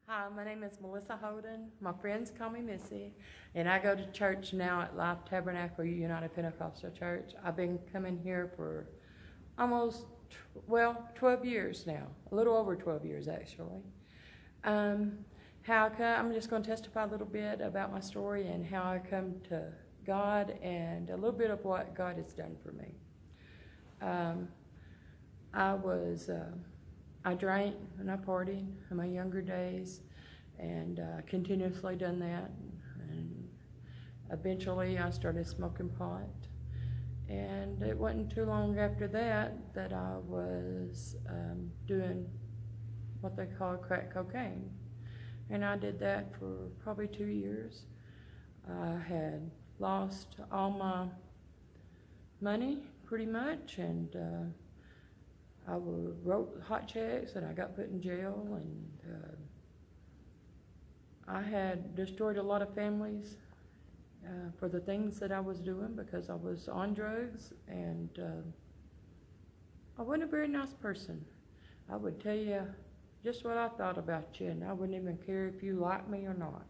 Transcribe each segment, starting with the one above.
Hi, my name is Melissa Holden. My friends call me Missy, and I go to church now at Tabernacle United Pentecostal Church. I've been coming here for almost, 12 years now, a little over 12 years actually. I'm just going to testify a little bit about my story and how I come to God and a little bit of what God has done for me. I drank and I partied in my younger days, and continuously done that. And eventually I started smoking pot. And it wasn't too long after that I was doing what they call crack cocaine. And I did that for probably 2 years. I had lost all my money pretty much, and I wrote hot checks, and I got put in jail, and I had destroyed a lot of families for the things that I was doing because I was on drugs, and I wasn't a very nice person. I would tell you just what I thought about you, and I wouldn't even care if you liked me or not.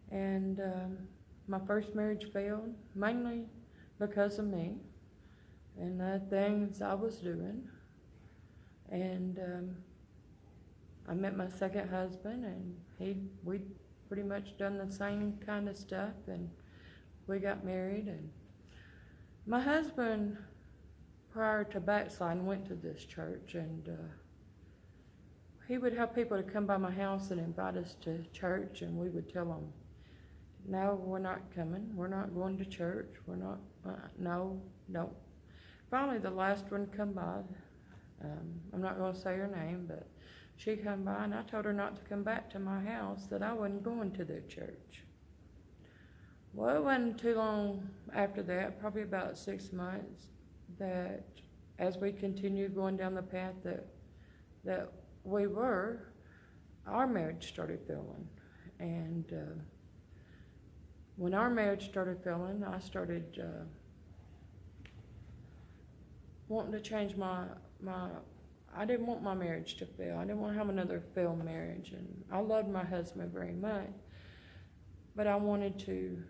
And my first marriage failed, mainly because of me and the things I was doing. And I met my second husband, and we pretty much done the same kind of stuff, and we got married. And my husband, prior to backsliding, went to this church, and he would have people to come by my house and invite us to church, and we would tell them, no, we're not coming, we're not going to church, we're not, no. Finally, the last one come by. I'm not going to say her name, but she come by, and I told her not to come back to my house, that I wasn't going to their church. Well, it wasn't too long after that, probably about 6 months, that as we continued going down the path that we were, our marriage started failing. And when our marriage started failing, I started wanting to change I didn't want my marriage to fail. I didn't want to have another failed marriage. And I loved my husband very much, but I wanted to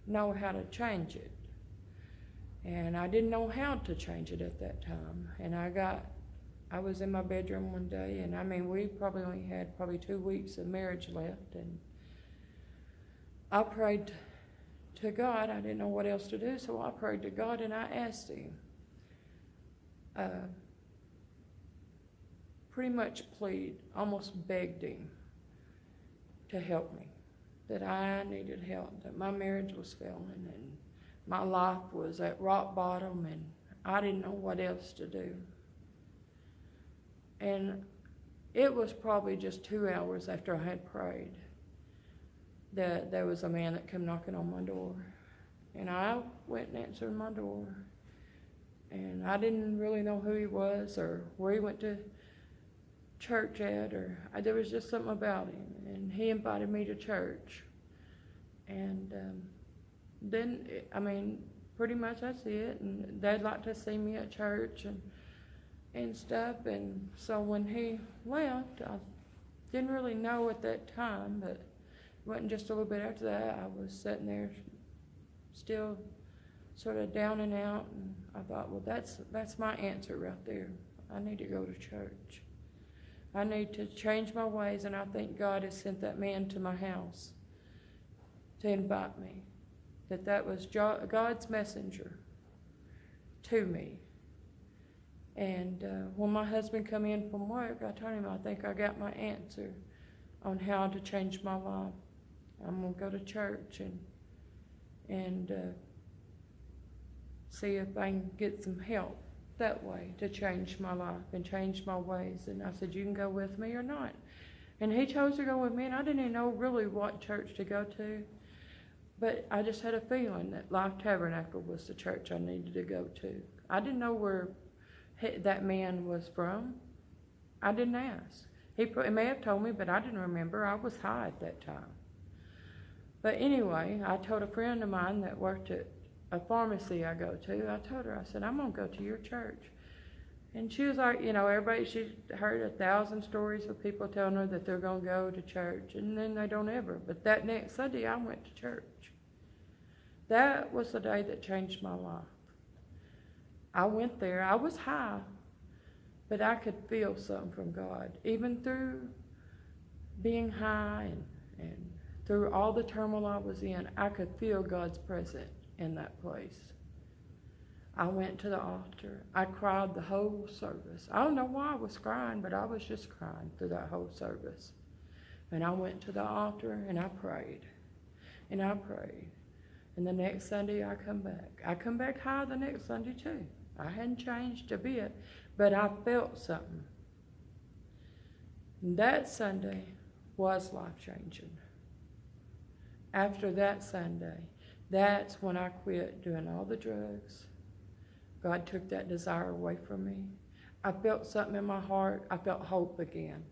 know how to change it. And I didn't know how to change it at that time. And I was in my bedroom one day, and we probably only had 2 weeks of marriage left, and I prayed to God. I didn't know what else to do, so I prayed to God, and I asked him, pretty much almost begged him to help me, that I needed help, that my marriage was failing, and my life was at rock bottom, and I didn't know what else to do. And it was probably just 2 hours after I had prayed that there was a man that came knocking on my door. And I went and answered my door. And I didn't really know who he was or where he went to church at, there was just something about him. And he invited me to church. And then, pretty much that's it. And they'd like to see me at church and stuff. And so when he left, I didn't really know at that time, but it wasn't just a little bit after that. I was sitting there still sort of down and out, and I thought, well, that's my answer right there. I need to go to church. I need to change my ways, and I think God has sent that man to my house to invite me. That was God's messenger to me. And when my husband come in from work, I told him I think I got my answer on how to change my life. I'm going to go to church and see if I can get some help that way to change my life and change my ways. And I said, you can go with me or not. And he chose to go with me, and I didn't even know really what church to go to. But I just had a feeling that Life Tabernacle was the church I needed to go to. I didn't know where that man was from. I didn't ask. He may have told me, but I didn't remember. I was high at that time. But anyway, I told a friend of mine that worked at a pharmacy I go to, I told her, I said, I'm going to go to your church. And she was like, everybody, she heard 1,000 stories of people telling her that they're going to go to church, and then they don't ever. But that next Sunday, I went to church. That was the day that changed my life. I went there. I was high, but I could feel something from God. Even through being high and through all the turmoil I was in, I could feel God's presence in that place. I went to the altar. I cried the whole service. I don't know why I was crying, but I was just crying through that whole service. And I went to the altar and I prayed. And I prayed. And the next Sunday I come back. I come back high the next Sunday too. I hadn't changed a bit, but I felt something. And that Sunday was life-changing. After that Sunday, that's when I quit doing all the drugs. God took that desire away from me. I felt something in my heart. I felt hope again,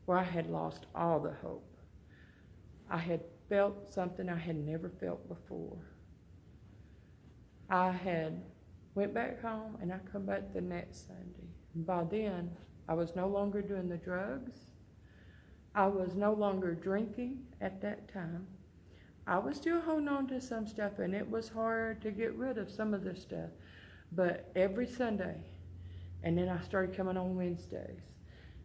where I had lost all the hope. I had felt something I had never felt before. I had went back home, and I come back the next Sunday. And by then, I was no longer doing the drugs. I was no longer drinking at that time. I was still holding on to some stuff, and it was hard to get rid of some of the stuff. But every Sunday, and then I started coming on Wednesdays.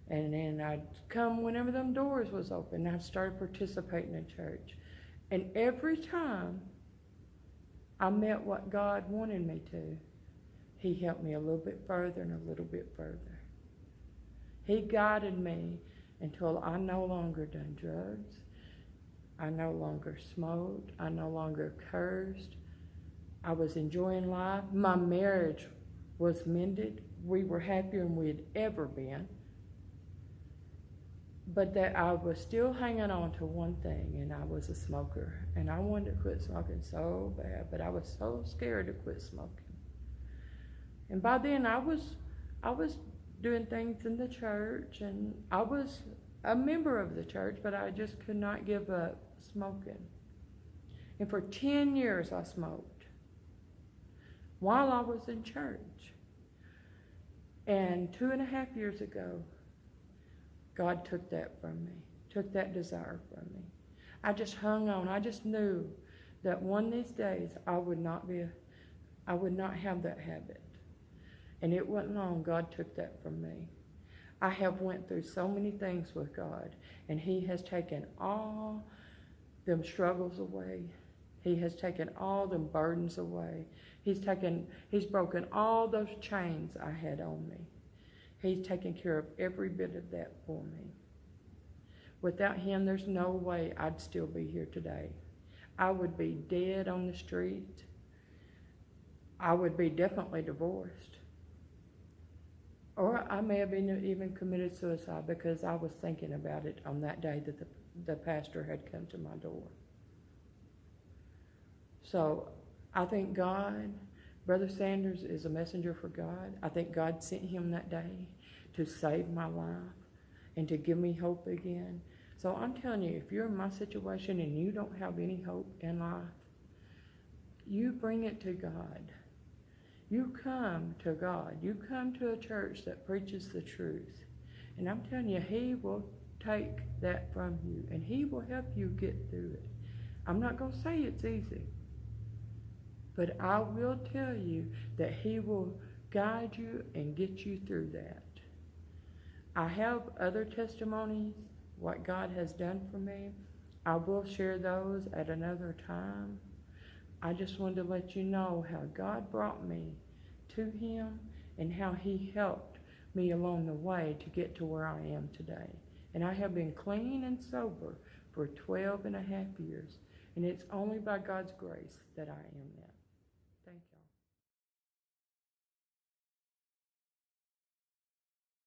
And then I'd come whenever them doors was open. I'd start participating in church. And every time I met what God wanted me to, he helped me a little bit further and a little bit further. He guided me until I no longer done drugs. I no longer smoked. I no longer cursed. I was enjoying life. My marriage was mended. We were happier than we'd ever been. But that I was still hanging on to one thing, and I was a smoker. And I wanted to quit smoking so bad, but I was so scared to quit smoking. And by then I was doing things in the church, and I was a member of the church, but I just could not give up smoking. And for 10 years I smoked while I was in church. And 2.5 years ago, God took that from me, took that desire from me. I just hung on. I just knew that one of these days I would not have that habit. And it wasn't long, God took that from me. I have went through so many things with God, and he has taken all them struggles away. He has taken all them burdens away. He's broken all those chains I had on me. He's taken care of every bit of that for me. Without him, there's no way I'd still be here today. I would be dead on the street. I would be definitely divorced. Or I may have even committed suicide, because I was thinking about it on that day that the pastor had come to my door. So I think God, Brother Sanders is a messenger for God. I think God sent him that day to save my life and to give me hope again. So I'm telling you, if you're in my situation and you don't have any hope in life, you bring it to God. You come to God. You come to a church that preaches the truth. And I'm telling you, he will take that from you, and he will help you get through it. I'm not going to say it's easy, but I will tell you that he will guide you and get you through that. I have other testimonies, what God has done for me. I will share those at another time. I just wanted to let you know how God brought me to him and how he helped me along the way to get to where I am today. And I have been clean and sober for 12.5 years. And it's only by God's grace that I am that.